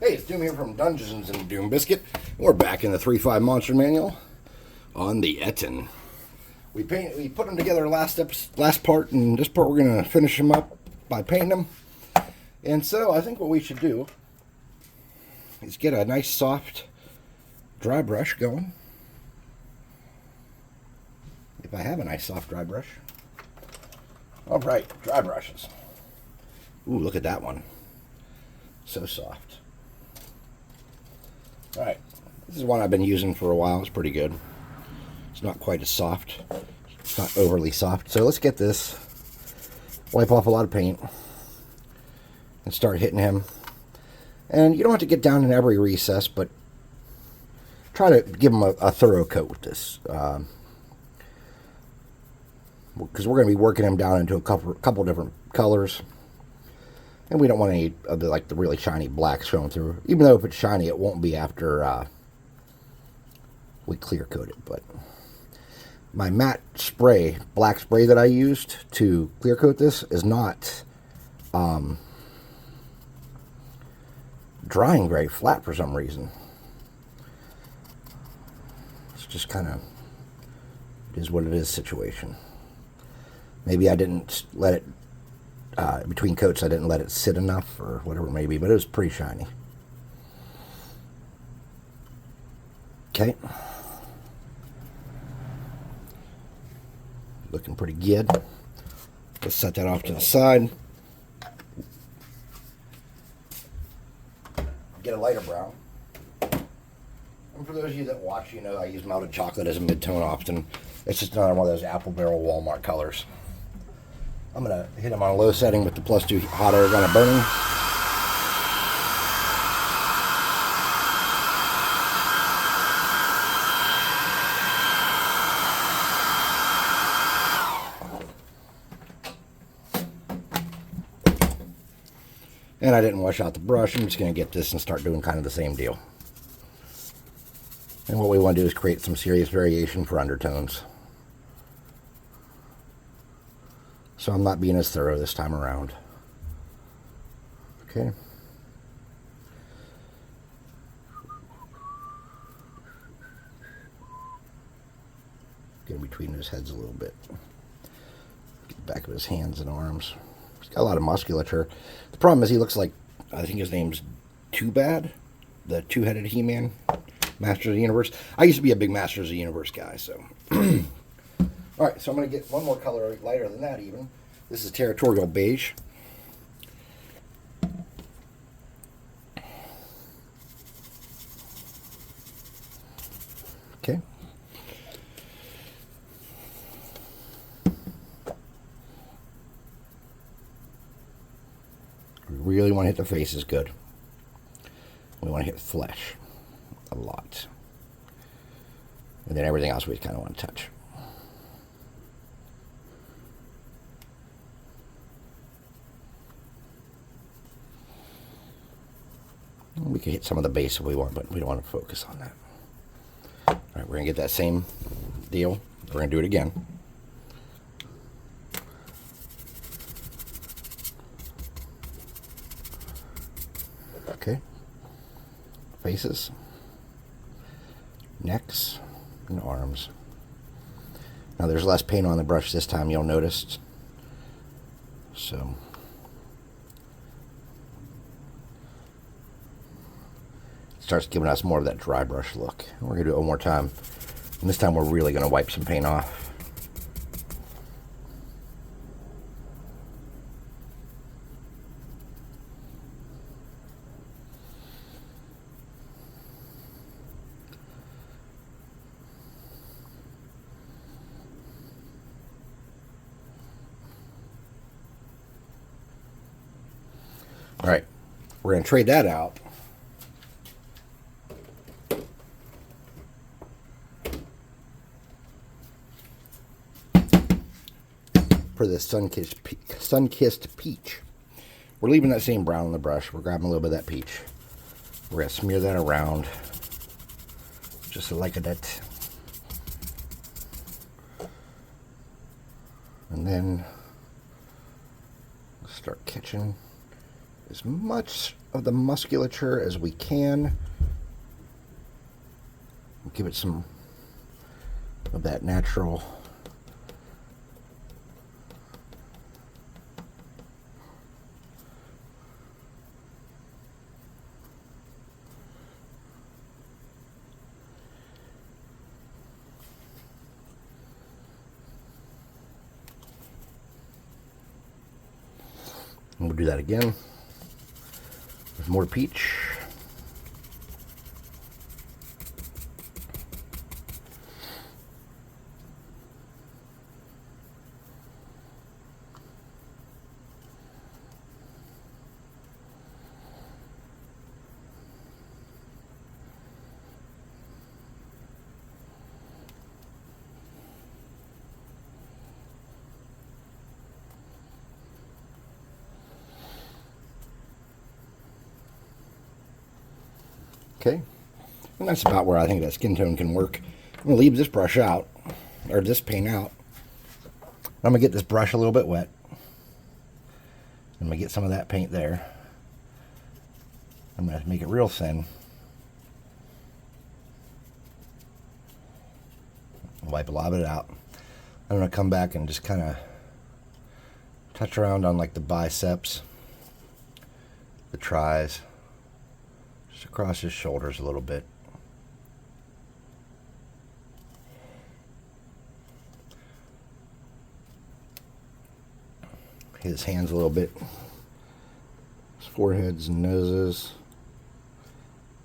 Hey, it's Doom here from Dungeons and Doom Biscuit. We're back in the 3.5 Monster Manual on the Ettin. We put them together last part, and this part we're going to finish them up by painting them. And so I think what we should do is get a nice soft dry brush going. If I have a nice soft dry brush. Alright, dry brushes. Ooh, look at that one. So soft. Alright, this is one I've been using for a while. It's pretty good. It's not quite as soft. It's not overly soft. So let's get this, wipe off a lot of paint, and start hitting him. And you don't have to get down in every recess, but try to give him a thorough coat with this. Because we're going to be working him down into a couple different colors. And we don't want any of the really shiny black showing through. Even though if it's shiny, it won't be after we clear coat it. But my matte spray, black spray that I used to clear coat this is not drying very flat for some reason. It's just kind of is what it is situation. Maybe I didn't let it between coats, I didn't let it sit enough or whatever it may be, but it was pretty shiny. Okay. Looking pretty good. Let's set that off to the side. Get a lighter brown. And for those of you that watch, you know I use melted chocolate as a mid-tone often. It's just another one of those Apple Barrel Walmart colors. I'm going to hit them on a low setting with the +2 hot air gun burning. And I didn't wash out the brush. I'm just going to get this and start doing kind of the same deal. And what we want to do is create some serious variation for undertones. So I'm not being as thorough this time around. Okay. Get in between his heads a little bit. Get the back of his hands and arms. He's got a lot of musculature. The problem is he looks like, I think his name's Too Bad, the two-headed He-Man, Master of the Universe. I used to be a big Masters of the Universe guy, so. Alright, so I'm going to get one more color lighter than that even. This is Territorial Beige. Okay. We really want to hit the faces good. We want to hit flesh a lot. And then everything else we kind of want to touch. We can hit some of the base if we want, but we don't want to focus on that. Alright, we're going to get that same deal. We're going to do it again. Okay. Faces. Necks. And arms. Now there's less paint on the brush this time, you'll notice. So starts giving us more of that dry brush look. We're going to do it one more time. And this time we're really going to wipe some paint off. Alright, we're going to trade that out for this sun-kissed peach. We're leaving that same brown on the brush. We're grabbing a little bit of that peach. We're going to smear that around just like that. And then start catching as much of the musculature as we can. Give it some of that natural and we'll do that again with more peach. Okay, and that's about where I think that skin tone can work. I'm going to leave this brush out, or this paint out. I'm going to get this brush a little bit wet. I'm going to get some of that paint there. I'm going to make it real thin. Wipe a lot of it out. I'm going to come back and just kind of touch around on like the biceps, the tris, just across his shoulders a little bit. His hands a little bit. His foreheads and noses.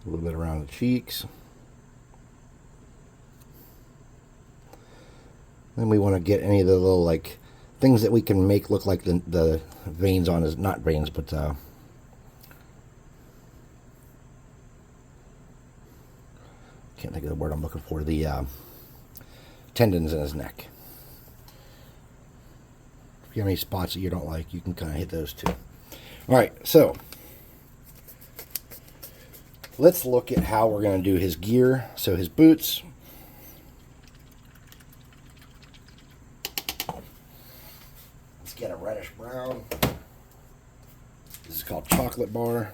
A little bit around the cheeks. Then we want to get any of the little like things that we can make look like the veins on his, not veins, but can't think of the word I'm looking for, the tendons in his neck. If you have any spots that you don't like, you can kind of hit those too. All right, so let's look at how we're going to do his gear. So his boots. Let's get a reddish brown. This is called chocolate bar.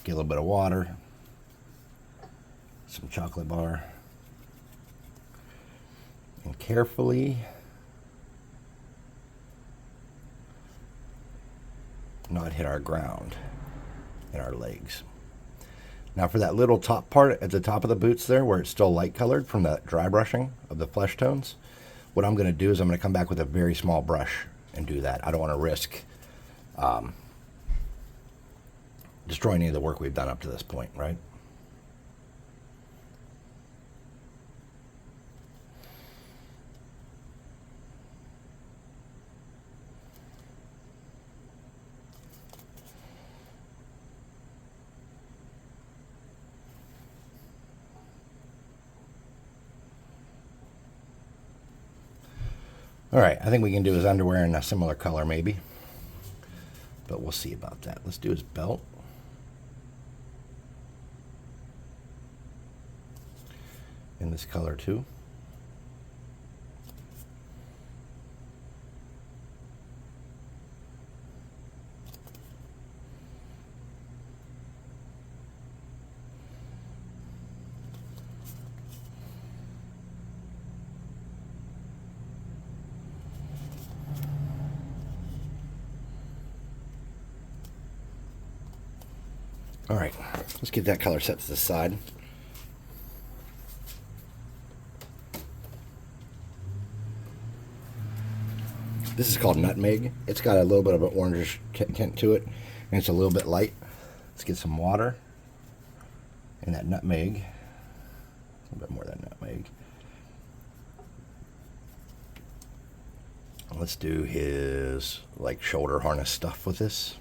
Get a little bit of water, some chocolate bar, and carefully not hit our ground and our legs. Now for that little top part at the top of the boots there where it's still light colored from that dry brushing of the flesh tones, what I'm going to do is I'm going to come back with a very small brush and do that. I don't want to risk destroying any of the work we've done up to this point, right? All right, I think we can do his underwear in a similar color maybe, but we'll see about that. Let's do his belt. In this color too. All right, let's get that color set to the side. This is called nutmeg. It's got a little bit of an orangish tint to it, and it's a little bit light. Let's get some water and that nutmeg. A little bit more than nutmeg. Let's do his like shoulder harness stuff with this.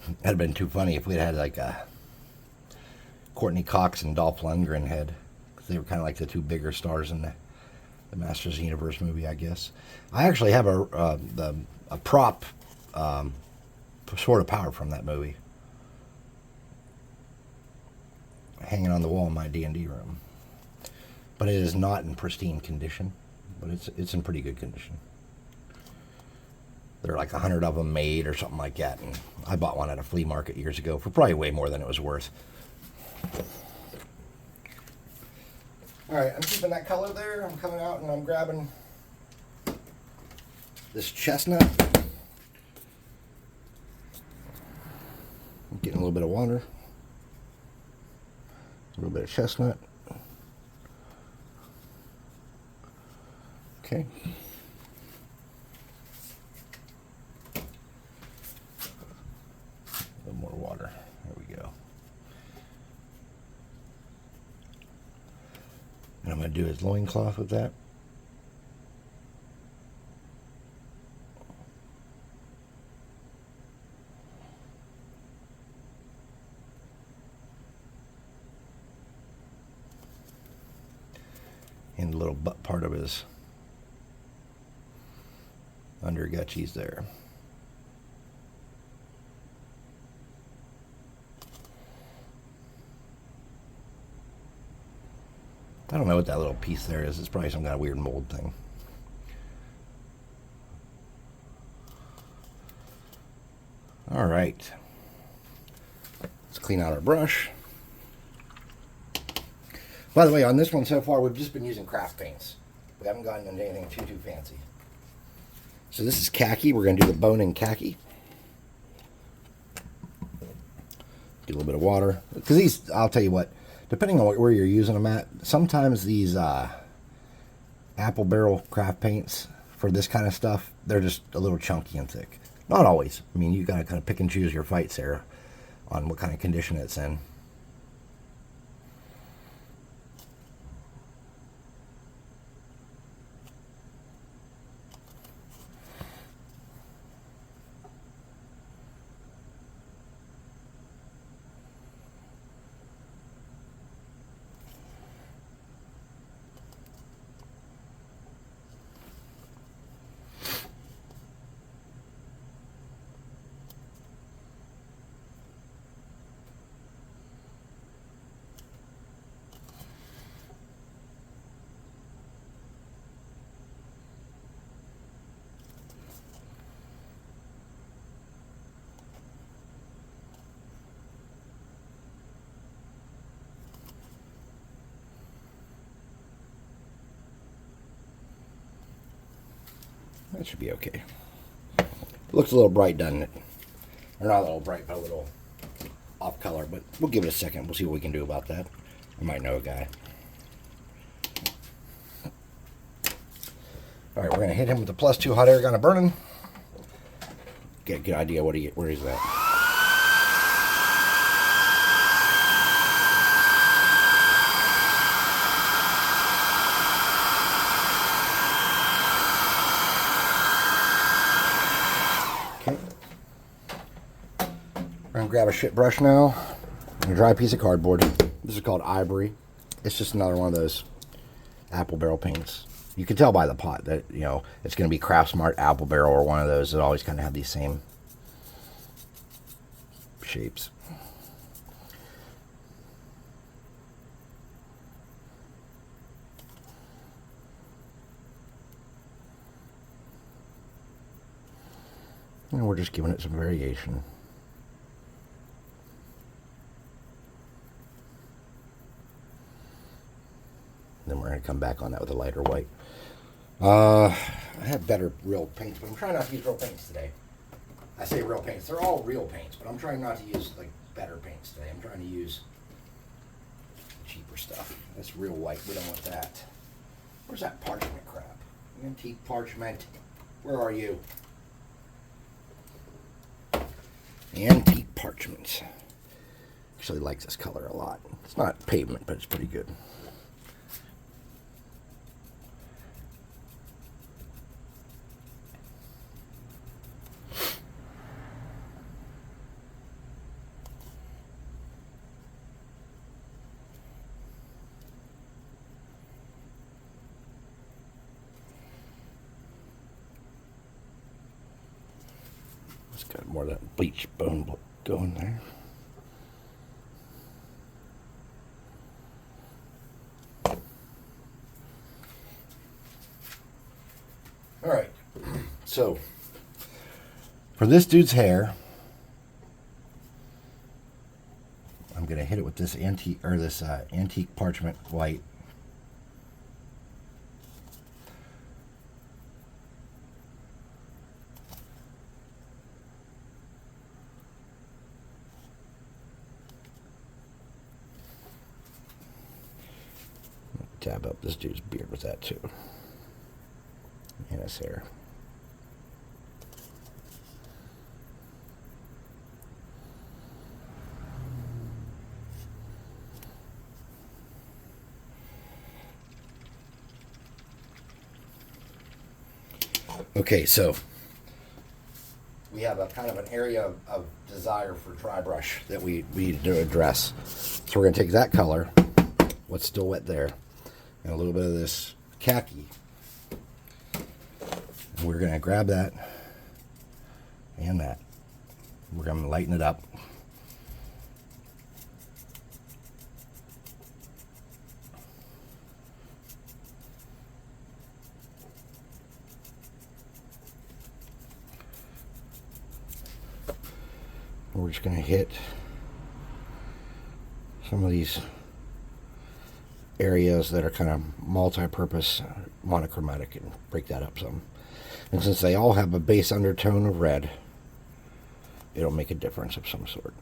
That'd have been too funny if we'd had like a Courtney Cox and Dolph Lundgren head, because they were kind of like the two bigger stars in the Masters of the Universe movie, I guess. I actually have a prop Sword of Power from that movie hanging on the wall in my D&D room, but it is not in pristine condition, but it's in pretty good condition. There are like 100 of them made or something like that, and I bought one at a flea market years ago for probably way more than it was worth. Alright, I'm keeping that color there. I'm coming out and I'm grabbing this chestnut. I'm getting a little bit of water. A little bit of chestnut. Okay. A little more water. There we go. And I'm going to do his loincloth with that. And a little butt part of his undergutchies there. I don't know what that little piece there is. It's probably some kind of weird mold thing. All right. Let's clean out our brush. By the way, on this one so far, we've just been using craft paints. We haven't gotten into anything too fancy. So this is khaki. We're going to do the bone in khaki. Get a little bit of water. Because these, I'll tell you what, depending on where you're using them at, sometimes these apple barrel craft paints for this kind of stuff, they're just a little chunky and thick. Not always. I mean, you got to kind of pick and choose your fights there on what kind of condition it's in. That should be okay. It looks a little bright, doesn't it? Or not a little bright, but a little off color. But we'll give it a second. We'll see what we can do about that. I might know a guy. All right, we're going to hit him with the +2 hot air gun of burning. Get a good idea where he's at. Grab a shit brush now and a dry piece of cardboard. This is called Ivory. It's just another one of those apple barrel paints. You can tell by the pot that, you know, it's going to be Craft Smart Apple Barrel or one of those that always kind of have these same shapes. And we're just giving it some variation. Then we're going to come back on that with a lighter white. I have better real paints, but I'm trying not to use real paints today. I say real paints. They're all real paints, but I'm trying not to use like better paints today. I'm trying to use cheaper stuff. That's real white. We don't want that. Where's that parchment crap? Antique parchment. Where are you? Antique parchment. Actually likes this color a lot. It's not pavement, but it's pretty good. It's got more of that bleach bone going there. All right, so for this dude's hair, I'm gonna hit it with this antique parchment white. Dab up this dude's beard with that too, and his hair. Okay, so we have a kind of an area of desire for dry brush that we need to address. So we're going to take that color, what's still wet there, and a little bit of this khaki. And we're going to grab that and that. We're going to lighten it up. We're just going to hit some of these areas that are kind of multi-purpose, monochromatic, and break that up some. And since they all have a base undertone of red, it'll make a difference of some sort.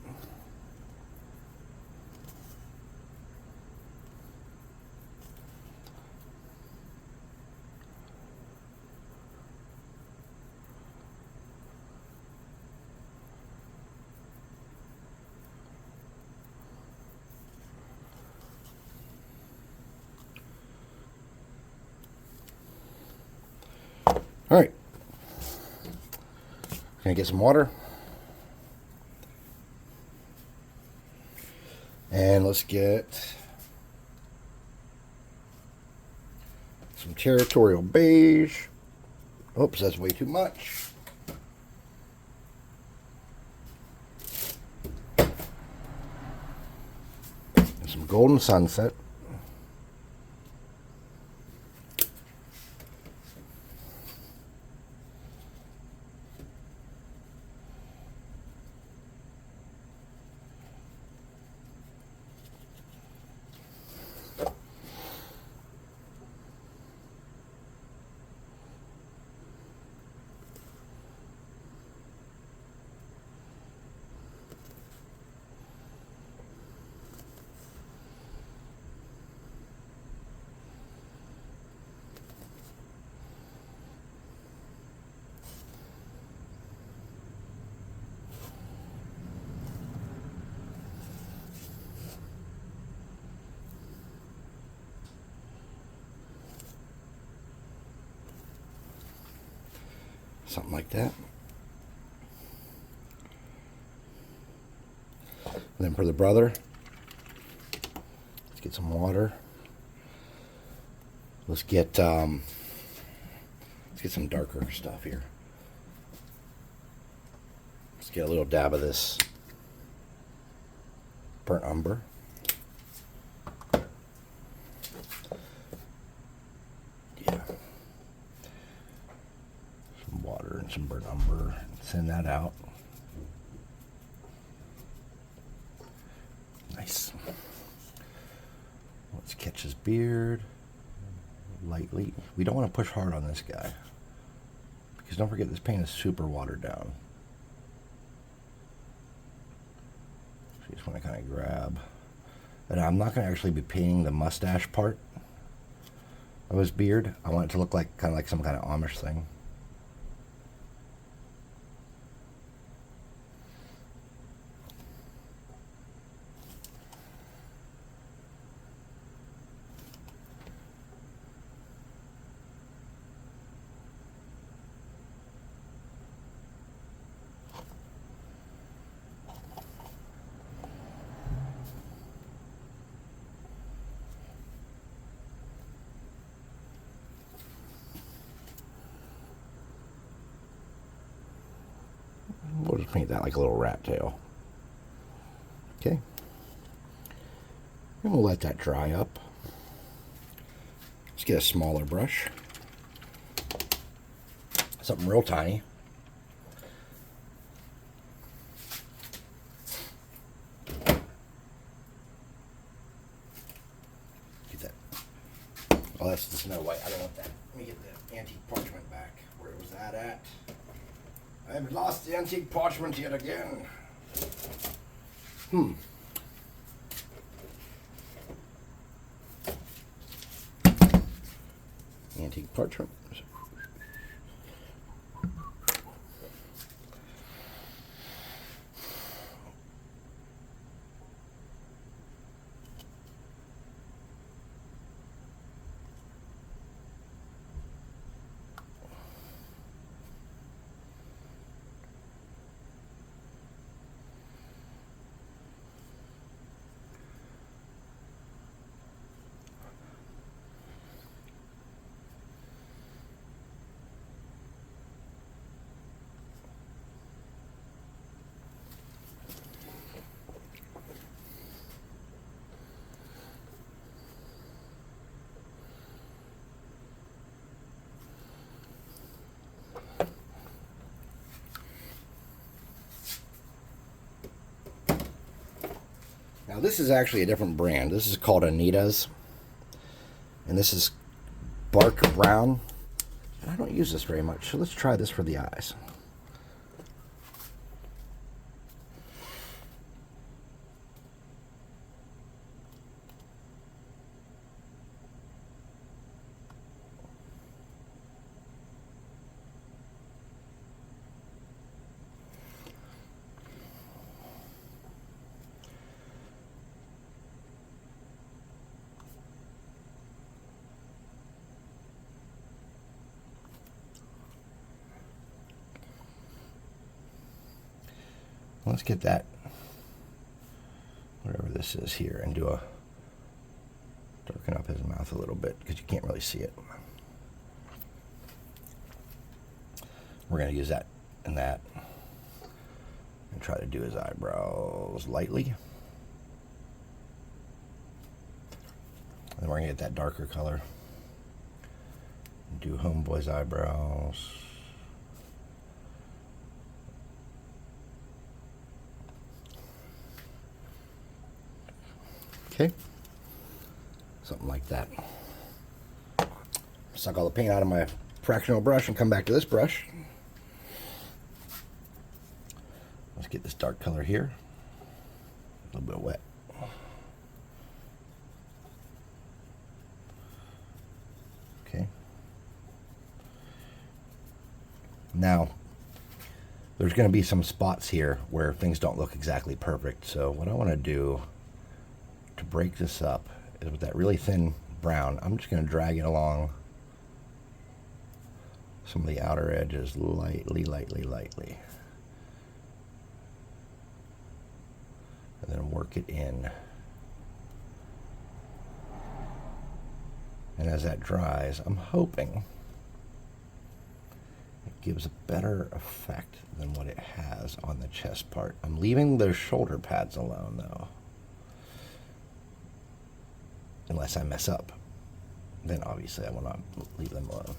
All right, gonna get some water, and let's get some territorial beige. Oops, that's way too much. And some golden sunset. Something like that. And then for the brother, let's get some water. Let's get some darker stuff here. Let's get a little dab of this burnt umber. Yeah. Some water and some burnt umber. Send that out. Nice. Let's catch his beard lightly. We don't want to push hard on this guy, because don't forget this paint is super watered down. So you just want to kind of grab. And I'm not going to actually be painting the mustache part of his beard. I want it to look like kind of like some kind of Amish thing. paint that like a little rat tail. Okay. And we'll let that dry up. Let's get a smaller brush. Something real tiny. Get that. Oh, that's the Snow White. I don't want that. Let me get the antique parchment back. Where was that at? I've lost the antique parchment yet again. Antique parchment. Now this is actually a different brand. This is called Anita's. And this is Bark Brown. And I don't use this very much, so let's try this for the eyes. Let's get that, whatever this is here, and do a, darken up his mouth a little bit because you can't really see it. We're going to use that and that and try to do his eyebrows lightly. And we're going to get that darker color. Do Homeboy's eyebrows. Okay, something like that. Suck all the paint out of my fractional brush and come back to this brush. Let's get this dark color here. A little bit wet. Okay. Now, there's going to be some spots here where things don't look exactly perfect. So what I want to do to break this up is with that really thin brown, I'm just going to drag it along some of the outer edges lightly, lightly, lightly. And then work it in. And as that dries, I'm hoping it gives a better effect than what it has on the chest part. I'm leaving those shoulder pads alone though. Unless I mess up, then obviously I will not leave them alone.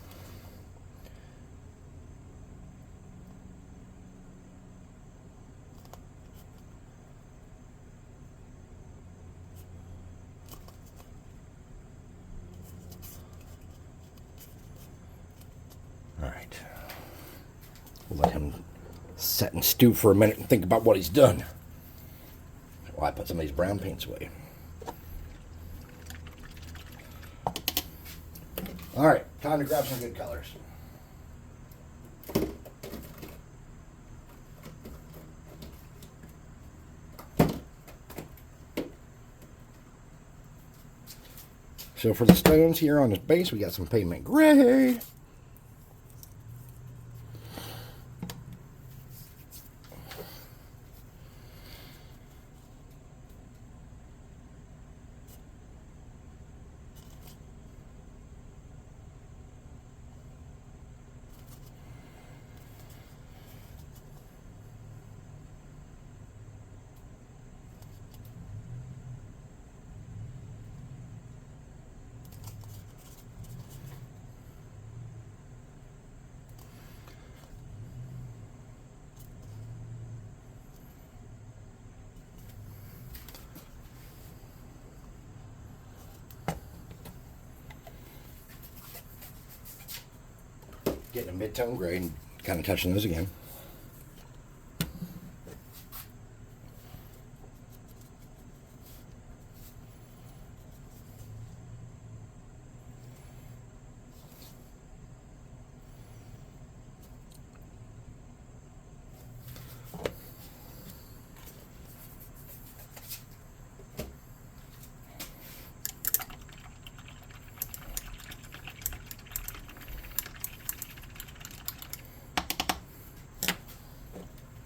All right. We'll let him set and stew for a minute and think about what he's done while I put some of these brown paints away. All right, time to grab some good colors. So for the stones here on this base, we got some pavement gray. Getting a mid-tone gray and kind of touching those again.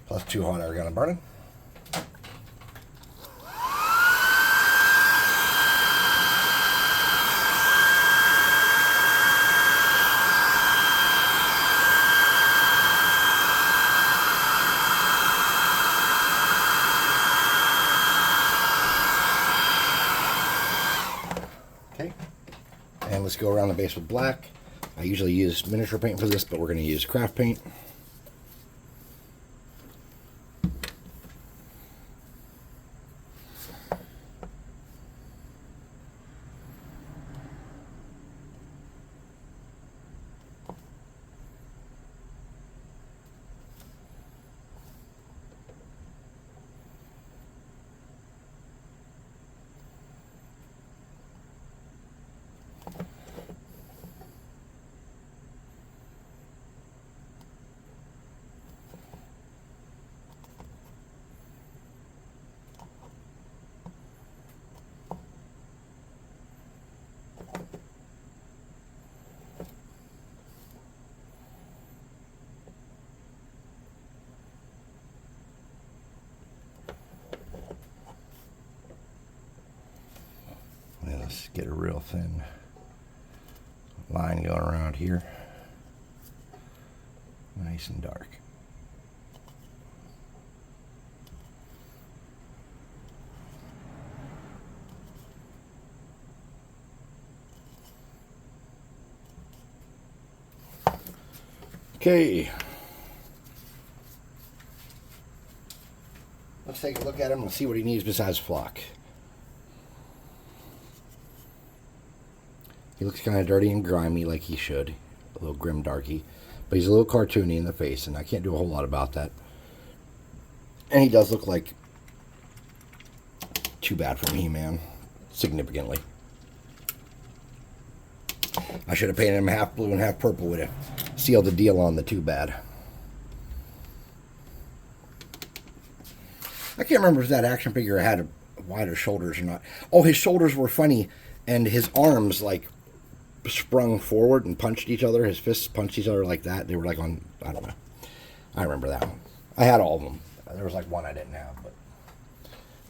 Plus 2 hot air gun burning. Okay, and let's go around the base with black. I usually use miniature paint for this, but we're going to use craft paint. Let's get a real thin line going around here. Nice and dark. Okay. Let's take a look at him and see what he needs besides flock. He looks kind of dirty and grimy like he should. A little grim darky. But he's a little cartoony in the face, and I can't do a whole lot about that. And he does look like too bad for me, man. Significantly. I should have painted him half blue and half purple. Would have sealed the deal on the too bad. I can't remember if that action figure had wider shoulders or not. Oh, his shoulders were funny, and his arms, like, sprung forward and punched each other. His fists punched each other like that. They were like on, I don't know. I remember that one. I had all of them. There was like one I didn't have, but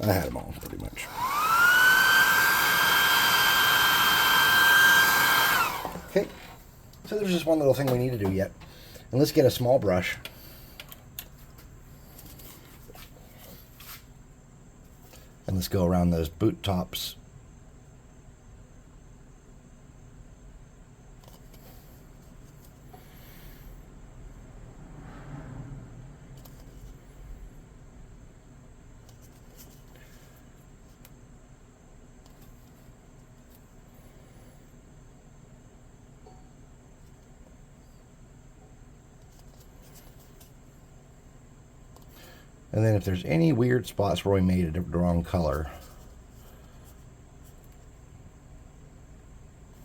I had them all pretty much. Okay, so there's just one little thing we need to do yet. And let's get a small brush. And let's go around those boot tops. And then if there's any weird spots where we made it the wrong color,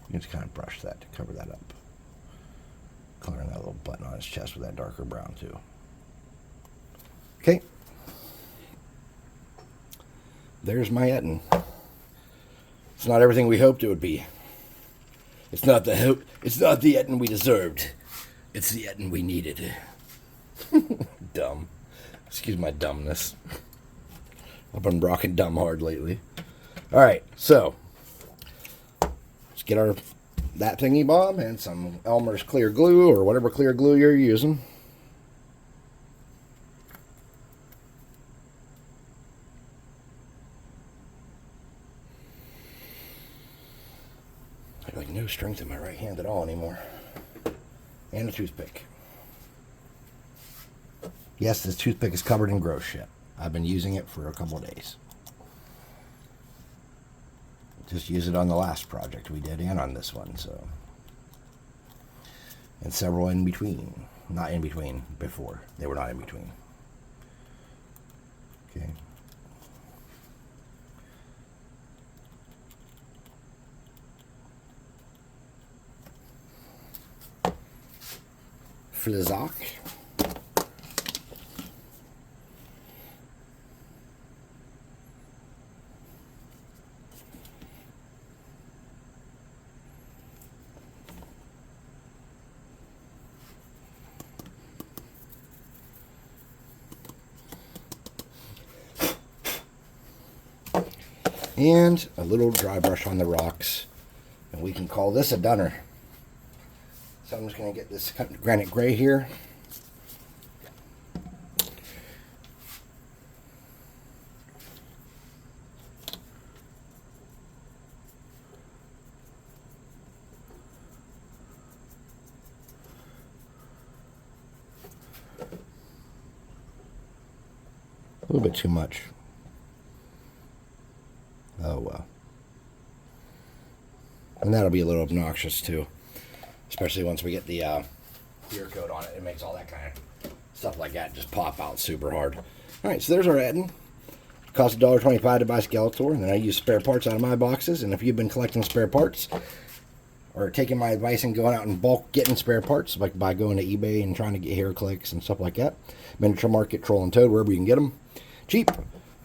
you can just kind of brush that to cover that up. Coloring that little button on his chest with that darker brown too. Okay. There's my Ettin. It's not everything we hoped it would be. It's not the Ettin we deserved. It's the Ettin we needed. Dumb. Excuse my dumbness. I've been rocking dumb hard lately. Alright, so let's get that thingy bomb and some Elmer's clear glue or whatever clear glue you're using. I have like no strength in my right hand at all anymore. And a toothpick. Yes, this toothpick is covered in gross shit. I've been using it for a couple of days. Just use it on the last project we did and on this one, so. and several in between. Not in between before. They were not in between. Okay. Flizak. And a little dry brush on the rocks. And we can call this a dunner. So I'm just going to get this granite gray here. A little bit too much. Oh well. And that'll be a little obnoxious too. Especially once we get the clear coat on it. It makes all that kind of stuff like that just pop out super hard. Alright, so there's our Ettin. Cost $1.25 to buy Skeletor, and then I use spare parts out of my boxes. And if you've been collecting spare parts, or taking my advice and going out in bulk getting spare parts, like by going to eBay and trying to get hair clicks and stuff like that, Miniature Market, Troll and Toad, wherever you can get them, cheap.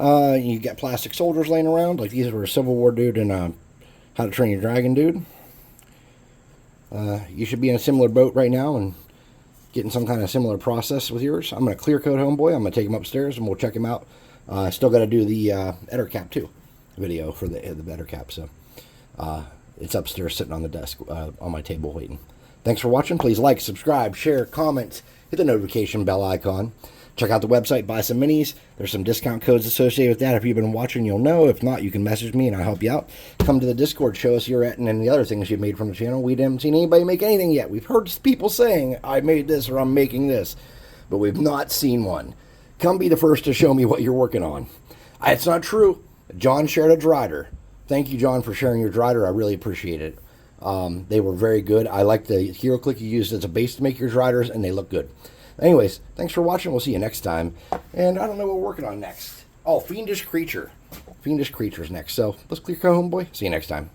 You get plastic soldiers laying around, like these were a Civil War dude and How to Train Your Dragon dude. You should be in a similar boat right now and getting some kind of similar process with yours. I'm going to clear coat Homeboy. I'm going to take him upstairs and we'll check him out. Still got to do the Etter Cap too video for the Etter Cap. So it's upstairs sitting on the desk on my table waiting. Thanks for watching. Please like, subscribe, share, comment, hit the notification bell icon. Check out the website, buy some minis. There's some discount codes associated with that. If you've been watching, you'll know. If not, you can message me and I'll help you out. Come to the Discord, show us your Ettin and the other things you've made from the channel. We haven't seen anybody make anything yet. We've heard people saying, I made this or I'm making this, but we've not seen one. Come be the first to show me what you're working on. It's not true. John shared a Drider. Thank you, John, for sharing your Drider. I really appreciate it. They were very good. I like the hero click you used as a base to make your Driders, and they look good. Anyways, thanks for watching. We'll see you next time. And I don't know what we're working on next. Oh, Fiendish Creature. Fiendish Creature's next. So let's clear coat, Homeboy. See you next time.